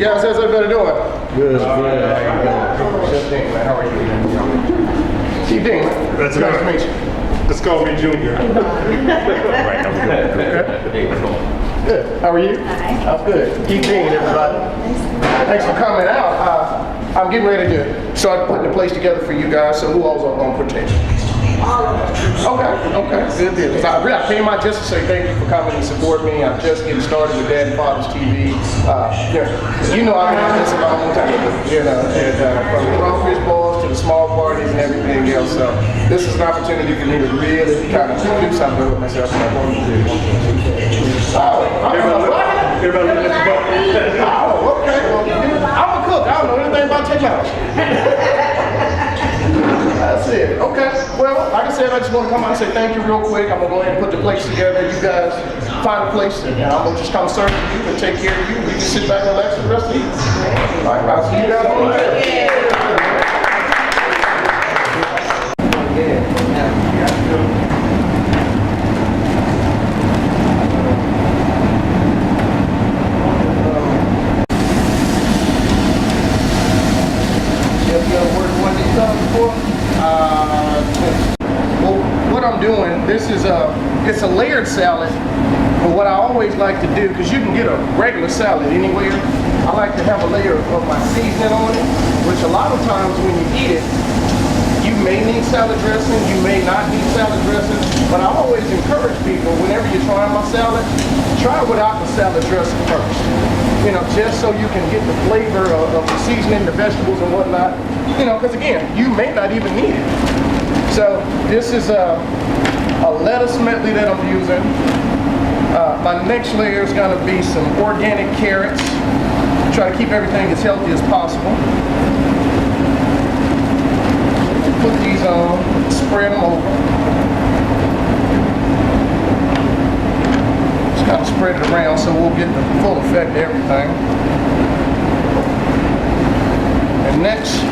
guys, how's everybody doing? Good. Chef Dean, man, how are you? Chief Dean, That's nice to good. meet you. Just call me Junior. Right, I'm good. Good. How are you? Hi. I'm good. Chief Dean, everybody. Thanks for coming out. I'm getting ready to start putting the place together for you guys. So who else are going to partake? All of us. Okay, good deal. So I came out just to say thank you for coming and support me. I'm just getting started with Dad and Father's TV. You know I've been doing this a long time, and from the crawfish balls to the small parties and everything else. So this is an opportunity for me to really kind of do something with myself. Everybody look at the Oh, okay. Well, I'm a cook. I don't know anything about technology. That's it. Okay. Well, like I said, I just want to come out and say thank you real quick. I'm going to go ahead and put the place together. You guys find a place, and I'm going to just come serve you and take care of you. We can sit back and relax for the rest of the evening. All right, I'll see you guys on there. Well, what I'm doing, this is it's a layered salad, but what I always like to do, because you can get a regular salad anywhere, I like to have a layer of my seasoning on it, which a lot of times when you eat it, you may need salad dressing, you may not need salad dressing, but I always encourage people, whenever you're trying my salad, try it without the salad dressing first. You know, just so you can get the flavor of the seasoning, the vegetables and whatnot. You know, because again, you may not even need it. So this is a lettuce medley that I'm using. My next layer is going to be some organic carrots. Try to keep everything as healthy as possible. Put these on, spread them over. Just kind of spread it around so we'll get the full effect of everything. And next,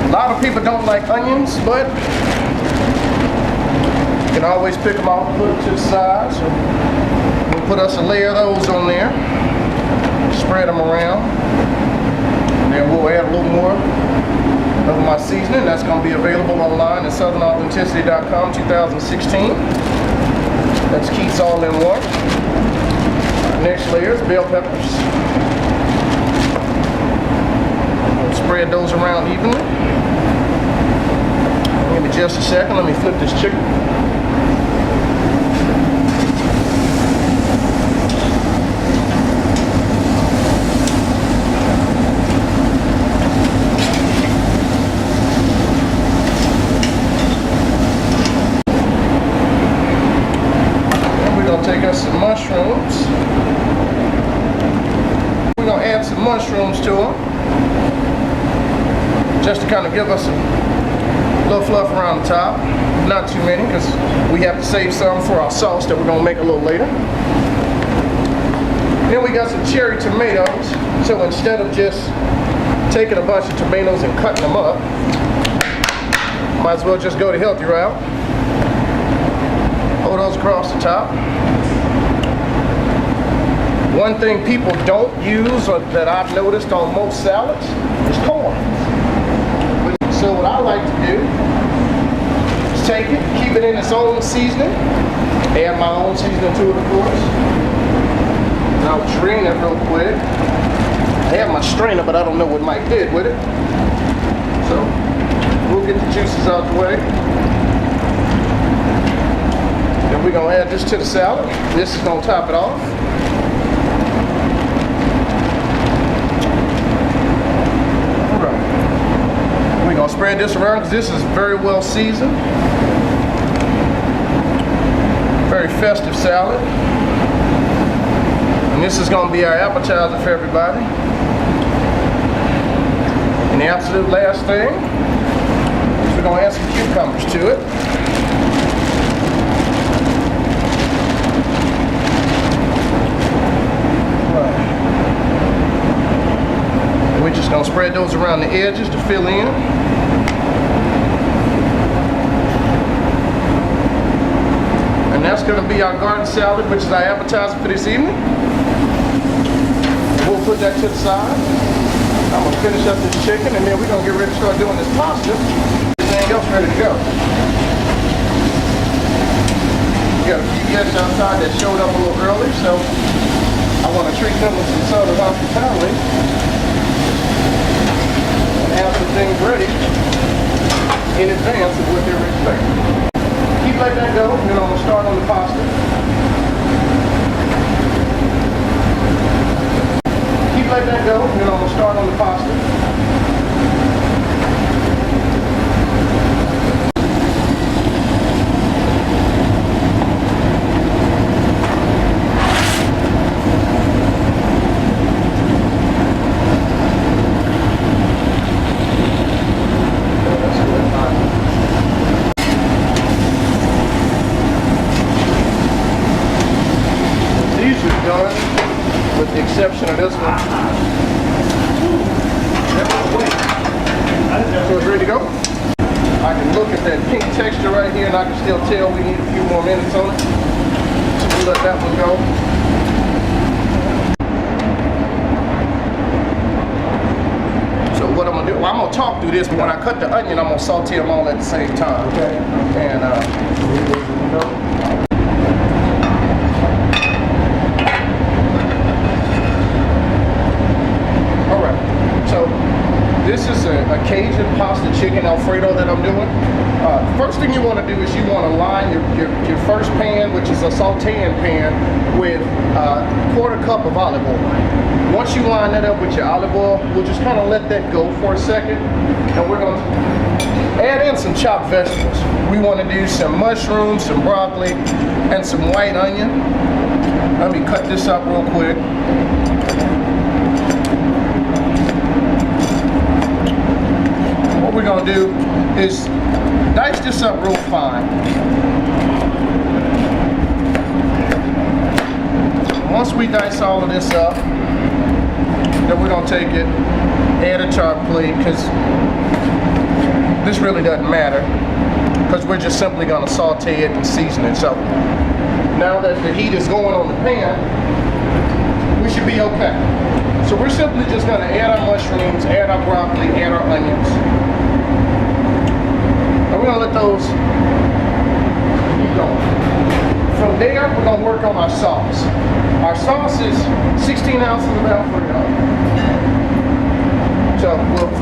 a lot of people don't like onions, but you can always pick them off and put them to the side. So we'll put us a layer of those on there. Spread them around. And then we'll add a little more of my seasoning. That's going to be available online at southernauthenticity.com 2016. That's Keith's all-in-one. Next layer is bell peppers. We'll spread those around evenly. Give me just a second. Let me flip this chicken. Some mushrooms. We're going to add some mushrooms to them just to kind of give us a little fluff around the top. Not too many because we have to save some for our sauce that we're going to make a little later. Then we got some cherry tomatoes. So instead of just taking a bunch of tomatoes and cutting them up, might as well just go the healthy route. Hold those across the top. One thing people don't use, or that I've noticed on most salads, is corn. So what I like to do is take it, keep it in its own seasoning, add my own seasoning to it, of course. And I'll drain it real quick. I have my strainer, but I don't know what Mike did with it. So we'll get the juices out the way. Then we're gonna add this to the salad. This is gonna top it off. I'll spread this around because this is very well seasoned. Very festive salad. And this is going to be our appetizer for everybody. And the absolute last thing is we're going to add some cucumbers to it. And we're just going to spread those around the edges to fill in. And that's going to be our garden salad, which is our appetizer for this evening. We'll put that to the side. I'm gonna finish up this chicken, and then we're gonna get ready to start doing this pasta. Everything else ready to go. We got a few guests outside that showed up a little early, so I want to treat them with some southern hospitality and have some things ready in advance of what they're expecting. Keep letting that go, and then I'm gonna start on the pasta. Keep letting that go, and then I'm gonna start on the pasta. With the exception of this one. So it's ready to go. I can look at that pink texture right here and I can still tell we need a few more minutes on it. So we'll let that one go. So what I'm gonna do, well, I'm gonna talk through this, but when I cut the onion, I'm gonna saute them all at the same time. Okay. And this is a Cajun pasta chicken Alfredo that I'm doing. First thing you want to do is you want to line your first pan, which is a sauteing pan, with a quarter cup of olive oil. Once you line that up with your olive oil, we'll just kind of let that go for a second, and we're going to add in some chopped vegetables. We want to do some mushrooms, some broccoli, and some white onion. Let me cut this up real quick. What we're gonna do is dice this up real fine. Once we dice all of this up, then we're gonna take it, add a chop plate, because this really doesn't matter, because we're just simply gonna saute it and season it. So now that the heat is going on the pan, we should be okay. So we're simply just gonna add our mushrooms, add our broccoli, add our onions. And we're gonna let those keep going. From there, we're gonna work on our sauce. Our sauce is 16 ounces of Alfredo. So we'll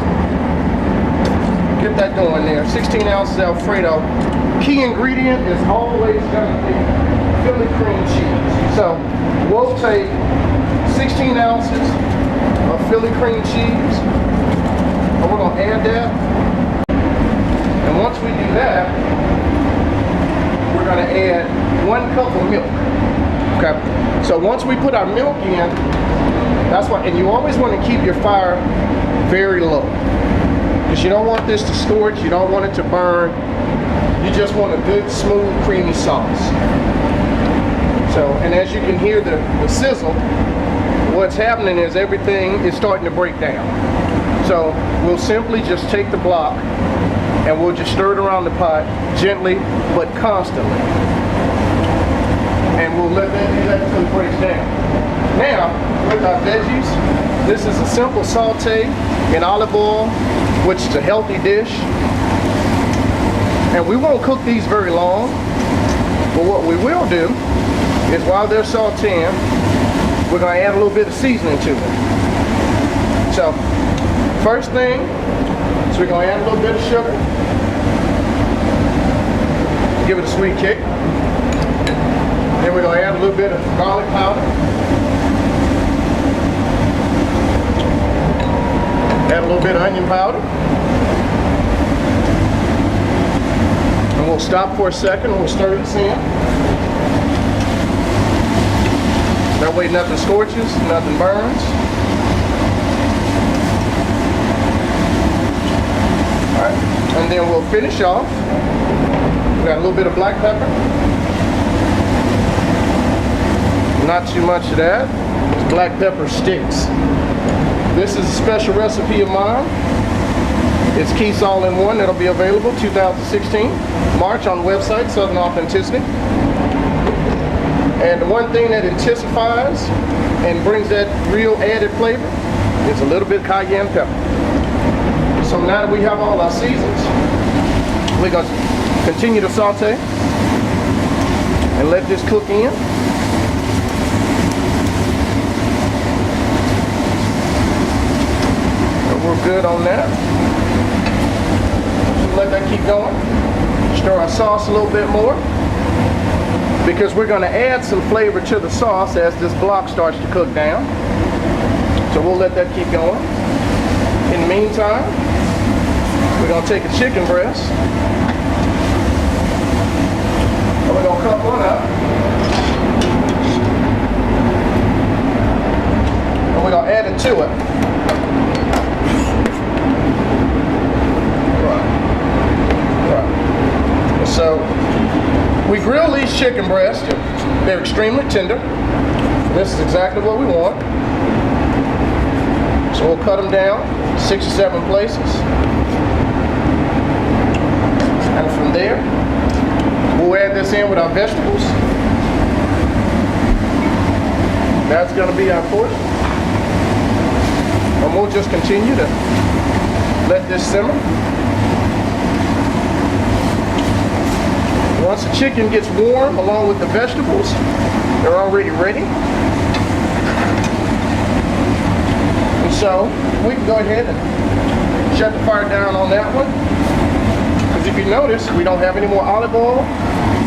get that going there. 16 ounces of Alfredo. Key ingredient is always gonna be Philly cream cheese. So we'll take 16 ounces of Philly cream cheese, and we're gonna add that. And once we do that, we're gonna add 1 cup of milk. Okay. So once we put our milk in, that's why, and you always want to keep your fire very low, because you don't want this to scorch, you don't want it to burn. You just want a good, smooth, creamy sauce. So, and as you can hear the sizzle, what's happening is everything is starting to break down. So we'll simply just take the block and we'll just stir it around the pot gently but constantly. And we'll let that do that until it breaks down. Now, with our veggies, this is a simple saute in olive oil, which is a healthy dish. And we won't cook these very long, but what we will do is while they're sauteing, we're going to add a little bit of seasoning to it. So, first thing is we're going to add a little bit of sugar. Give it a sweet kick. Then we're going to add a little bit of garlic powder. Add a little bit of onion powder. And we'll stop for a second and we'll stir this in. That way nothing scorches, nothing burns. Alright, and then we'll finish off. We got a little bit of black pepper. Not too much of that. It's black pepper sticks. This is a special recipe of mine. It's Keith's All-in-One. It'll be available 2016 March on the website, Southern Authenticity. And the one thing that intensifies and brings that real added flavor is a little bit cayenne pepper. So now that we have all our seasons, we're going to continue to saute and let this cook in. So we're good on that. Just let that keep going. Stir our sauce a little bit more, because we're going to add some flavor to the sauce as this block starts to cook down. So we'll let that keep going. In the meantime, we're going to take a chicken breast and we're going to cut one up. And we're going to add it to it. Right. So we grill these chicken breasts. They're extremely tender. This is exactly what we want. So we'll cut them down 6 or 7 places. And from there, we'll add this in with our vegetables. That's going to be our portion. And we'll just continue to let this simmer. Once the chicken gets warm along with the vegetables, they're already ready. And so we can go ahead and shut the fire down on that one. Because if you notice, we don't have any more olive oil.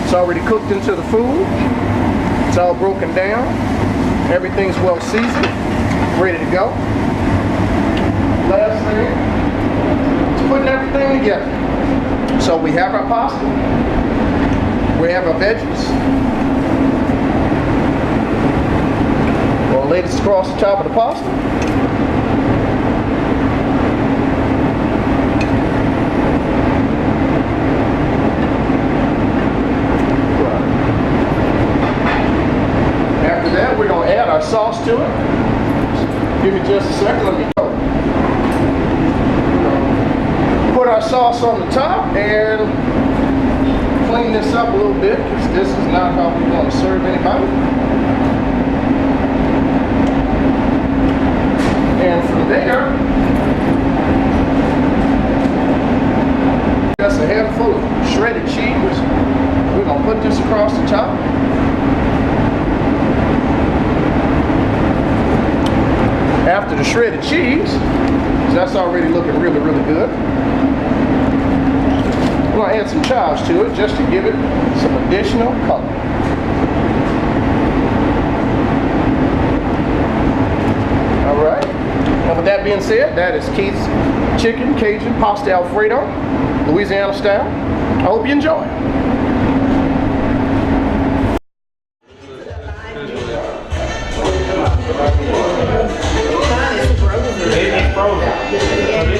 It's already cooked into the food. It's all broken down. Everything's well seasoned, ready to go. Last thing is putting everything together. So we have our pasta. We have our veggies. We'll lay this across the top of the pasta. After that, we're going to add our sauce to it. Give me just a second. Let me go. Put our sauce on the top and clean this up a little bit, because this is not how we want to serve anybody. And from there, just a handful of shredded cheese. We're going to put this across the top. After the shredded cheese, that's already looking really, really good. I'm going to add some chives to it just to give it some additional color. All right. And with that being said, that is Keith's Chicken Cajun Pasta Alfredo, Louisiana style. I hope you enjoy. Mine is frozen. It's frozen.